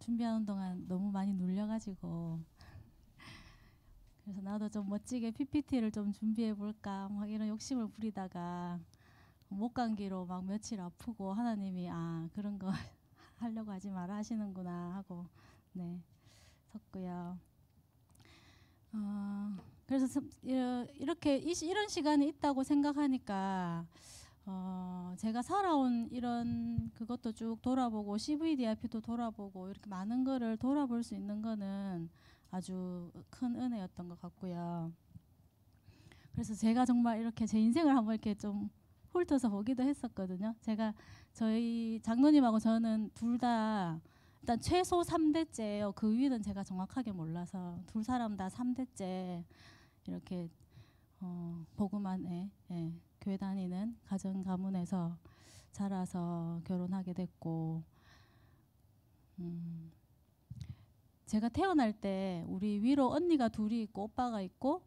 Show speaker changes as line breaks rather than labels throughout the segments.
준비하는 동안 너무 많이 눌려가지고 그래서 나도 좀 멋지게 PPT를 좀 준비해 볼까 막 이런 욕심을 부리다가 목감기로 막 며칠 아프고 하나님이 아 그런 거 하려고 하지 마라 하시는구나 하고 네 섰고요. 그래서 이렇게 이런 시간이 있다고 생각하니까 제가 살아온 이런 그것도 쭉 돌아보고 CVDIP도 돌아보고 이렇게 많은 거를 돌아볼 수 있는 거는 아주 큰 은혜였던 것 같고요. 그래서 제가 정말 이렇게 제 인생을 한번 이렇게 좀 훑어서 보기도 했었거든요. 제가 저희 장로님하고 저는 둘 다 일단 최소 3대째예요. 그 위는 제가 정확하게 몰라서 둘 사람 다 3대째 이렇게 복음안에 예, 교회 다니는 가정 가문에서 자라서 결혼하게 됐고 제가 태어날 때 우리 위로 언니가 둘이 있고 오빠가 있고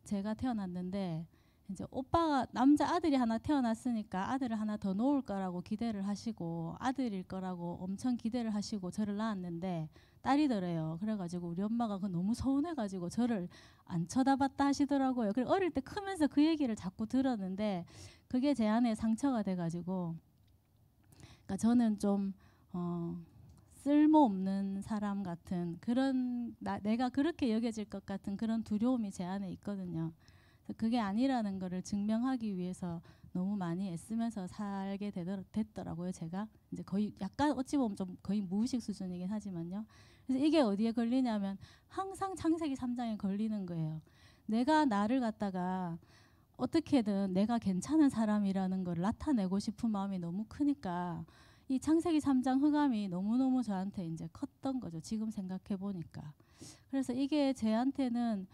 제가 태어났는데 이제 오빠가 남자 아들이 하나 태어났으니까 아들을 하나 더 놓을 거라고 기대를 하시고 아들일 거라고 엄청 기대를 하시고 저를 낳았는데 딸이더래요. 그래가지고 우리 엄마가 그거 너무 서운해가지고 저를 안 쳐다봤다 하시더라고요. 그리고 어릴 때 크면서 그 얘기를 자꾸 들었는데 그게 제 안에 상처가 돼가지고 그러니까 저는 좀 쓸모없는 사람 같은 그런 내가 그렇게 여겨질 것 같은 그런 두려움이 제 안에 있거든요. 그게 아니라는 거를 증명하기 위해서 너무 많이 애쓰면서 살게 됐더라고요. 제가 이제 거의 약간 어찌 보면 좀 거의 무의식 수준이긴 하지만요. 그래서 이게 어디에 걸리냐면 항상 창세기 3장에 걸리는 거예요. 내가 나를 갖다가 어떻게든 내가 괜찮은 사람이라는 걸 나타내고 싶은 마음이 너무 크니까 이 창세기 3장 흑암이 너무너무 저한테 이제 컸던 거죠. 지금 생각해 보니까. 그래서 이게 제한테는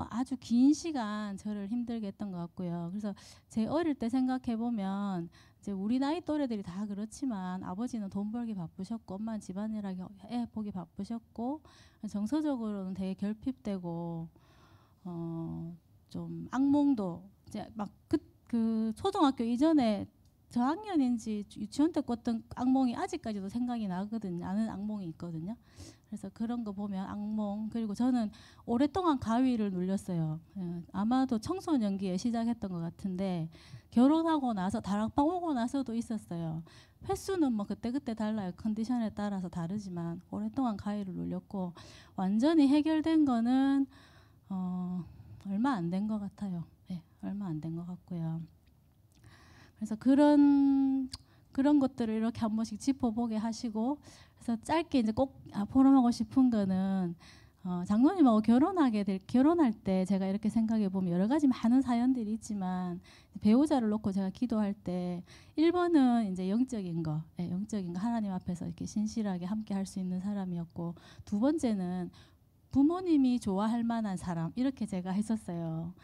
아주 긴 시간 저를 힘들게 했던 것 같고요. 그래서 제 어릴 때 생각해 보면 이제 우리 나이 또래들이 다 그렇지만 아버지는 돈 벌기 바쁘셨고 엄마는 집안일하기 애 보기 바쁘셨고 정서적으로는 되게 결핍되고 좀 악몽도 이제 막 그 초등학교 이전에 저학년인지 유치원 때 꿨던 악몽이 아직까지도 생각이 나거든요. 나는 악몽이 있거든요. 그래서 그런 거 보면 악몽 그리고 저는 오랫동안 가위를 눌렸어요. 아마도 청소년기에 시작했던 것 같은데 결혼하고 나서 다락방 오고 나서도 있었어요. 횟수는 뭐 그때그때 달라요. 컨디션에 따라서 다르지만 오랫동안 가위를 눌렸고 완전히 해결된 거는 얼마 안 된 것 같아요. 네, 얼마 안 된 것 같고요. 그래서 그런 것들을 이렇게 한 번씩 짚어보게 하시고 그래서 짧게 이제 꼭 포럼하고 싶은 거는 장로님하고 결혼할 때 제가 이렇게 생각해 보면 여러 가지 많은 사연들이 있지만 배우자를 놓고 제가 기도할 때 1번은 이제 영적인 거 하나님 앞에서 이렇게 신실하게 함께 할 수 있는 사람이었고 두 번째는 부모님이 좋아할 만한 사람 이렇게 제가 했었어요.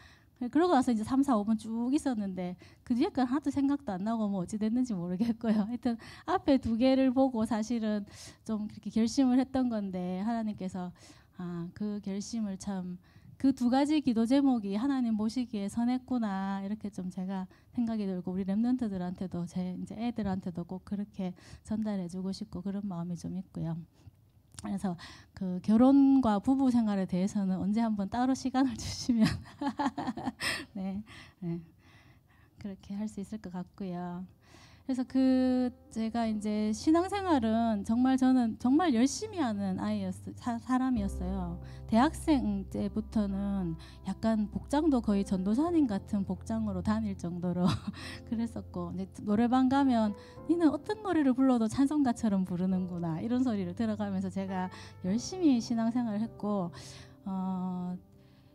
그러고 나서 이제 3, 4, 5번 쭉 있었는데 그 뒤에 건 하나도 생각도 안 나고 뭐 어찌 됐는지 모르겠고요. 하여튼 앞에 두 개를 보고 사실은 좀 그렇게 결심을 했던 건데 하나님께서 그 결심을 참 그 두 가지 기도 제목이 하나님 보시기에 선했구나 이렇게 좀 제가 생각이 들고 우리 랩런트들한테도 제 이제 애들한테도 꼭 그렇게 전달해주고 싶고 그런 마음이 좀 있고요. 그래서 그 결혼과 부부 생활에 대해서는 언제 한번 따로 시간을 주시면 네, 네, 그렇게 할 수 있을 것 같고요. 그래서 제가 이제 신앙생활은 정말 저는 정말 열심히 하는 사람이었어요. 대학생 때부터는 약간 복장도 거의 전도사님 같은 복장으로 다닐 정도로 그랬었고 이제 노래방 가면 니는 어떤 노래를 불러도 찬송가처럼 부르는구나 이런 소리를 들어가면서 제가 열심히 신앙생활을 했고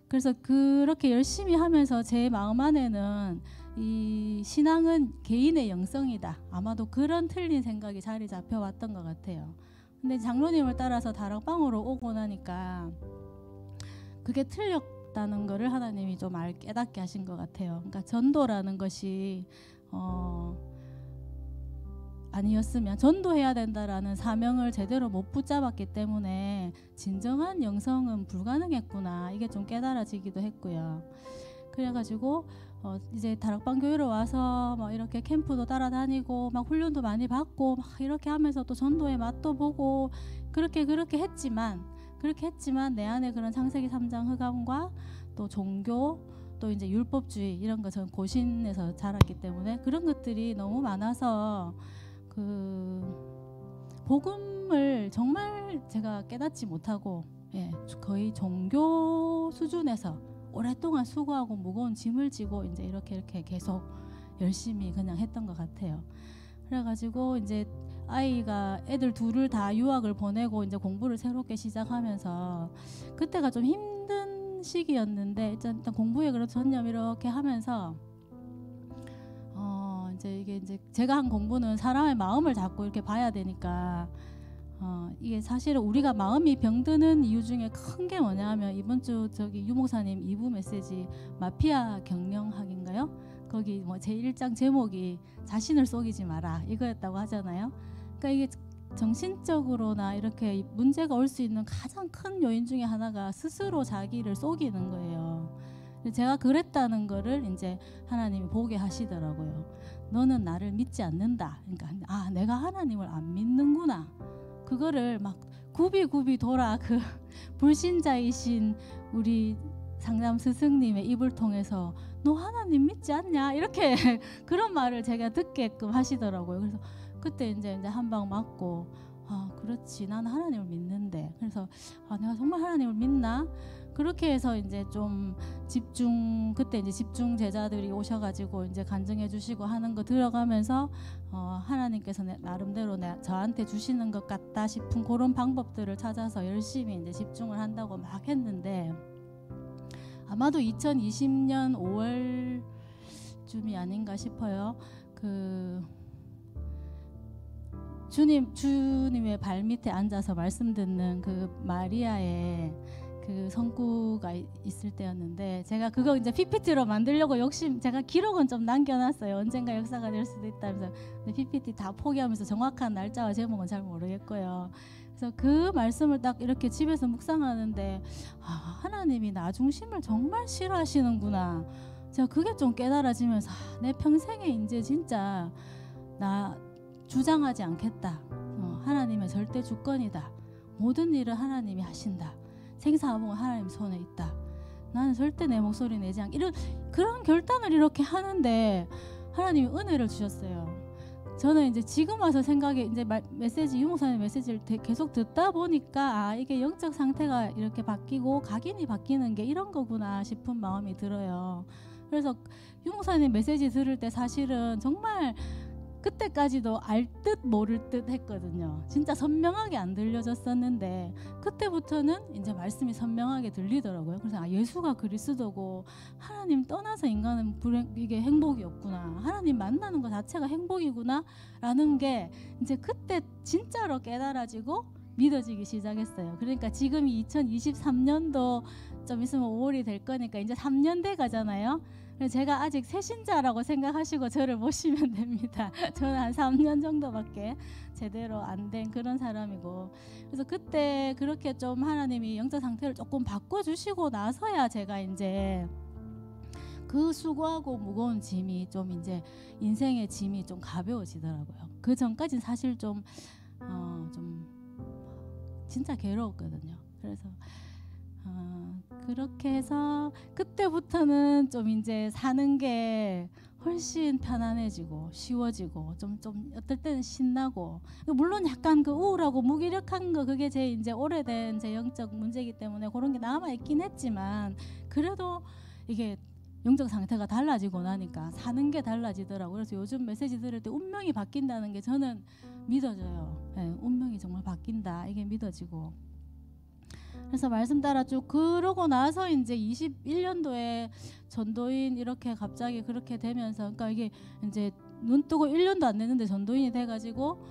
그래서 그렇게 열심히 하면서 제 마음 안에는 이 신앙은 개인의 영성이다. 아마도 그런 틀린 생각이 자리 잡혀왔던 것 같아요. 근데 장로님을 따라서 다락방으로 오고 나니까 그게 틀렸다는 거를 하나님이 좀 깨닫게 하신 것 같아요. 그러니까 전도라는 것이 아니었으면 전도해야 된다라는 사명을 제대로 못 붙잡았기 때문에 진정한 영성은 불가능했구나 이게 좀 깨달아지기도 했고요. 그래가지고 이제 다락방 교회로 와서 막 이렇게 캠프도 따라다니고 막 훈련도 많이 받고 막 이렇게 하면서 또 전도의 맛도 보고 그렇게 했지만 내 안에 그런 창세기 3장 흑암과 또 종교 또 이제 율법주의 이런 거 전 고신에서 자랐기 때문에 그런 것들이 너무 많아서 그 복음을 정말 제가 깨닫지 못하고 거의 종교 수준에서 오랫동안 수고하고 무거운 짐을 지고 이제 이렇게 계속 열심히 그냥 했던 것 같아요. 그래가지고 이제 애들 둘을 다 유학을 보내고 이제 공부를 새롭게 시작하면서 그때가 좀 힘든 시기였는데 일단 공부에 그래도 전념 이렇게 하면서 이게 이제 제가 한 공부는 사람의 마음을 자꾸 이렇게 봐야 되니까 이게 사실은 우리가 마음이 병드는 이유 중에 큰 게 뭐냐면 이번 주 저기 유 목사님 2부 메시지 마피아 경영학인가요? 거기 뭐 제1장 제목이 자신을 속이지 마라 이거였다고 하잖아요. 그러니까 이게 정신적으로나 이렇게 문제가 올 수 있는 가장 큰 요인 중에 하나가 스스로 자기를 속이는 거예요. 제가 그랬다는 거를 이제 하나님이 보게 하시더라고요. 너는 나를 믿지 않는다. 그러니까 내가 하나님을 안 믿는구나. 그거를 막 굽이 돌아 그 불신자이신 우리 상담 스승님의 입을 통해서 너 하나님 믿지 않냐 이렇게 그런 말을 제가 듣게끔 하시더라고요. 그래서 그때 이제 한 방 맞고 그렇지 나는 하나님을 믿는데 그래서 내가 정말 하나님을 믿나 그렇게 해서 이제 좀 그때 이제 집중 제자들이 오셔가지고 이제 간증해 주시고 하는 거 들어가면서 하나님께서 나름대로 저한테 주시는 것 같다 싶은 그런 방법들을 찾아서 열심히 이제 집중을 한다고 막 했는데 아마도 2020년 5월쯤이 아닌가 싶어요. 그 주님의 발 밑에 앉아서 말씀 듣는 그 마리아의 그 성구가 있을 때였는데 제가 그거 이제 PPT로 만들려고 제가 기록은 좀 남겨놨어요. 언젠가 역사가 될 수도 있다면서 근데 PPT 다 포기하면서 정확한 날짜와 제목은 잘 모르겠고요. 그래서 그 말씀을 딱 이렇게 집에서 묵상하는데 하나님이 나 중심을 정말 싫어하시는구나. 제가 그게 좀 깨달아지면서 내 평생에 이제 진짜 나 주장하지 않겠다. 하나님의 절대 주권이다. 모든 일을 하나님이 하신다. 생사화복은 하나님 손에 있다. 나는 절대 내 목소리 내지 않게 그런 결단을 이렇게 하는데 하나님이 은혜를 주셨어요. 저는 이제 지금 와서 생각에 이제 메시지 유 목사님 메시지를 계속 듣다 보니까 이게 영적 상태가 이렇게 바뀌고 각인이 바뀌는 게 이런 거구나 싶은 마음이 들어요. 그래서 유 목사님 메시지 들을 때 사실은 정말 그때까지도 알 듯 모를 듯 했거든요. 진짜 선명하게 안 들려졌었는데 그때부터는 이제 말씀이 선명하게 들리더라고요. 그래서 예수가 그리스도고 하나님 떠나서 인간은 이게 행복이 없구나. 하나님 만나는 것 자체가 행복이구나 라는 게 이제 그때 진짜로 깨달아지고 믿어지기 시작했어요. 그러니까 지금이 2023년도 좀 있으면 5월이 될 거니까 이제 3년 돼 가잖아요. 제가 아직 새신자라고 생각하시고 저를 보시면 됩니다. 저는 한 3년 정도밖에 제대로 안 된 그런 사람이고 그래서 그때 그렇게 좀 하나님이 영적 상태를 조금 바꿔주시고 나서야 제가 이제 그 수고하고 무거운 짐이 좀 이제 인생의 짐이 좀 가벼워지더라고요. 그 전까지는 사실 좀 진짜 괴로웠거든요. 그래서 그렇게 해서 그때부터는 좀 이제 사는 게 훨씬 편안해지고 쉬워지고 좀 어떨 때는 신나고 물론 약간 그 우울하고 무기력한 거 그게 제 이제 오래된 제 영적 문제이기 때문에 그런 게 남아 있긴 했지만 그래도 이게 영적 상태가 달라지고 나니까 사는 게 달라지더라고요. 그래서 요즘 메시지 들을 때 운명이 바뀐다는 게 저는 믿어져요. 네, 운명이 정말 바뀐다 이게 믿어지고 그래서 말씀 따라 쭉 그러고 나서 이제 21년도에 전도인 이렇게 갑자기 그렇게 되면서 그러니까 이게 이제 눈 뜨고 1년도 안 됐는데 전도인이 돼가지고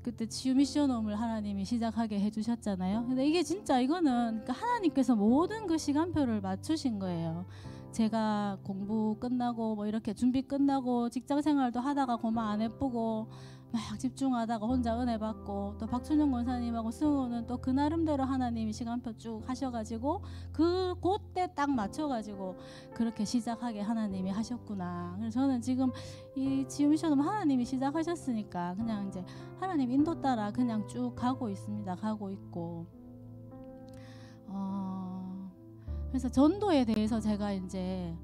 그때 치유 미션홈을 하나님이 시작하게 해주셨잖아요. 근데 이게 진짜 이거는 그러니까 하나님께서 모든 그 시간표를 맞추신 거예요. 제가 공부 끝나고 뭐 이렇게 준비 끝나고 직장 생활도 하다가 그만 안 해보고 막 집중하다가 혼자 은혜 받고, 또 박춘영 권사님하고 승우는 또 그 나름대로 하나님이 시간표 쭉 하셔가지고 그때 딱 맞춰가지고 그렇게 시작하게 하나님이 하셨구나. 그래서 저는 지금 이 지음쇼는 하나님이 시작하셨으니까 그냥 이제 하나님 인도 따라 그냥 쭉 가고 있습니다. 가고 있고, 그래서 전도에 대해서 제가 이제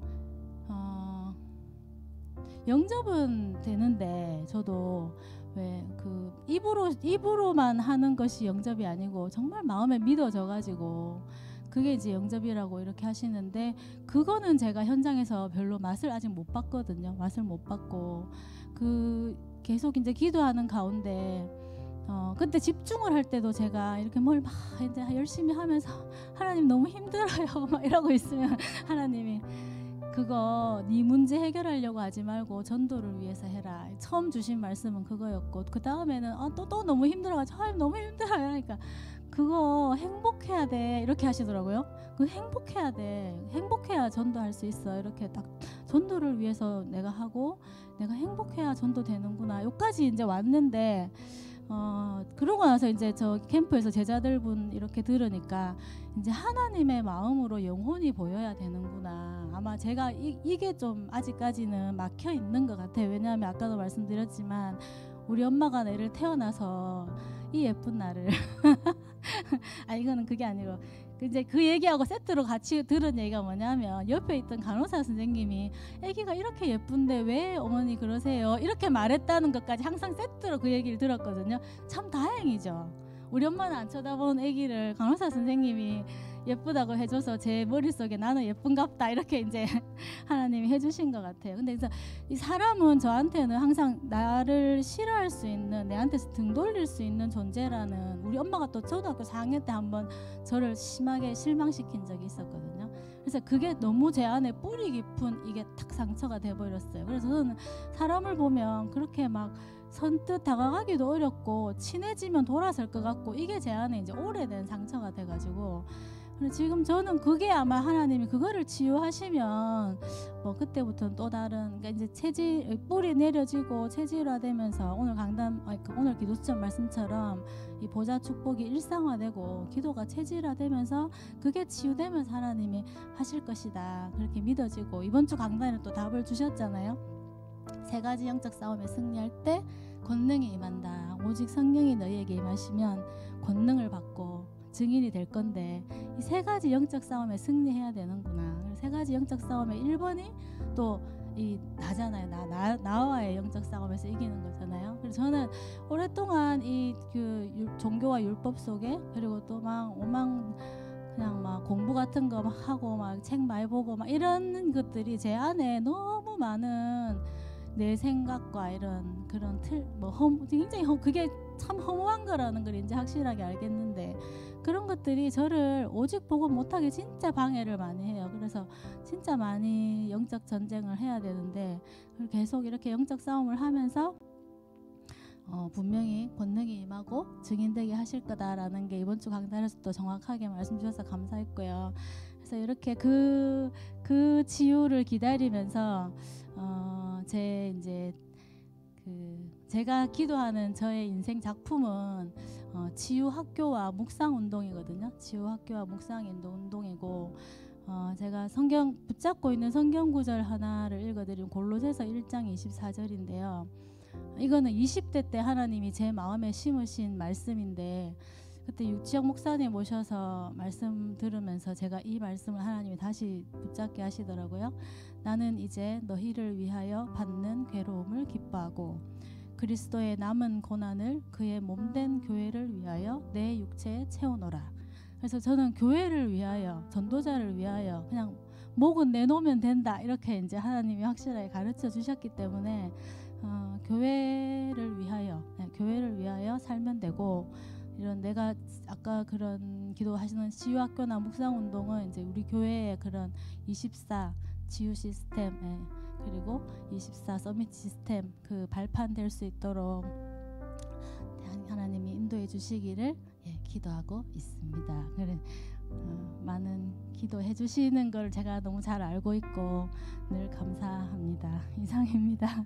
영접은 되는데, 저도 왜 그 입으로만 하는 것이 영접이 아니고 정말 마음에 믿어져가지고 그게 이제 영접이라고 이렇게 하시는데, 그거는 제가 현장에서 별로 맛을 아직 못 봤거든요. 맛을 못 봤고, 계속 이제 기도하는 가운데 그때 집중을 할 때도 제가 이렇게 뭘 막 이제 열심히 하면서 하나님 너무 힘들어요 막 이러고 있으면 하나님이 그거 네 문제 해결하려고 하지 말고 전도를 위해서 해라. 처음 주신 말씀은 그거였고, 그 다음에는 또 너무 힘들어가지고 하나님 너무 힘들어요. 그러니까 그거 행복해야 돼 이렇게 하시더라고요. 그 행복해야 돼. 행복해야 전도할 수 있어. 이렇게 딱 전도를 위해서 내가 하고 내가 행복해야 전도 되는구나. 여기까지 이제 왔는데, 그러고 나서 이제 저 캠프에서 제자들분 이렇게 들으니까 이제 하나님의 마음으로 영혼이 보여야 되는구나. 아마 제가 이게 좀 아직까지는 막혀 있는 것 같아요. 왜냐하면 아까도 말씀드렸지만 우리 엄마가 내를 태어나서 이 예쁜 나를 이거는 그게 아니고 이제 그 얘기하고 세트로 같이 들은 얘기가 뭐냐면, 옆에 있던 간호사 선생님이 아기가 이렇게 예쁜데 왜 어머니 그러세요? 이렇게 말했다는 것까지 항상 세트로 그 얘기를 들었거든요. 참 다행이죠. 우리 엄마는 안 쳐다본 아기를 간호사 선생님이 예쁘다고 해줘서 제 머릿속에 나는 예쁜갑다 이렇게 이제 하나님이 해주신 것 같아요. 근데 그래서 이 사람은 저한테는 항상 나를 싫어할 수 있는, 내한테서 등 돌릴 수 있는 존재라는, 우리 엄마가 또 초등학교 4학년 때 한번 저를 심하게 실망시킨 적이 있었거든요. 그래서 그게 너무 제 안에 뿌리 깊은 이게 탁 상처가 돼버렸어요. 그래서 저는 사람을 보면 그렇게 막 선뜻 다가가기도 어렵고 친해지면 돌아설 것 같고, 이게 제 안에 이제 오래된 상처가 돼가지고, 지금 저는 그게 아마 하나님이 그거를 치유하시면 뭐 그때부터는 또 다른, 그러니까 이제 뿌리 내려지고 체질화되면서 오늘 강단, 오늘 기도수첩 말씀처럼 이 보좌 축복이 일상화되고 기도가 체질화되면서 그게 치유되면서 하나님이 하실 것이다 그렇게 믿어지고, 이번 주 강단에 또 답을 주셨잖아요. 3가지 영적 싸움에 승리할 때 권능이 임한다. 오직 성령이 너희에게 임하시면 권능을 받고 증인이 될 건데, 이 3가지 영적 싸움에 승리해야 되는구나. 3가지 영적 싸움의 1번이 또 이 나잖아요. 나와의 영적 싸움에서 이기는 거잖아요. 그래서 저는 오랫동안 이 종교와 율법 속에, 그리고 또 막 그냥 막 공부 같은 거 막 하고 막 책 많이 보고 막 이런 것들이 제 안에 너무 많은 내 생각과 이런 그런 굉장히 그게 참 허무한 거라는 걸 이제 확실하게 알겠는데, 그런 것들이 저를 오직 복음 못하게 진짜 방해를 많이 해요. 그래서 진짜 많이 영적 전쟁을 해야 되는데, 계속 이렇게 영적 싸움을 하면서 분명히 권능이 임하고 증인되게 하실 거다라는 게 이번 주 강단에서 또 정확하게 말씀 주셔서 감사했고요. 그래서 이렇게 그 치유를 기다리면서 제가 기도하는 저의 인생 작품은 치유 학교와 묵상 운동이거든요. 치유 학교와 묵상 운동이고, 제가 성경 붙잡고 있는 성경 구절 하나를 읽어드리면 골로새서 1장 24절인데요. 이거는 20대 때 하나님이 제 마음에 심으신 말씀인데, 그때 육지영 목사님 모셔서 말씀 들으면서 제가 이 말씀을 하나님이 다시 붙잡게 하시더라고요. 나는 이제 너희를 위하여 받는 괴로움을 기뻐하고 그리스도의 남은 고난을 그의 몸된 교회를 위하여 내 육체에 채우노라. 그래서 저는 교회를 위하여, 전도자를 위하여 그냥 목은 내놓으면 된다 이렇게 이제 하나님이 확실하게 가르쳐 주셨기 때문에 교회를 위하여 살면 되고, 이런 내가 아까 그런 기도하시는 치유학교나 묵상운동은 이제 우리 교회의 그런 24 치유 시스템, 그리고 24 서밋 시스템 그 발판 될 수 있도록 하나님이 인도해 주시기를 기도하고 있습니다. 그래 많은 기도해 주시는 걸 제가 너무 잘 알고 있고 늘 감사합니다. 이상입니다.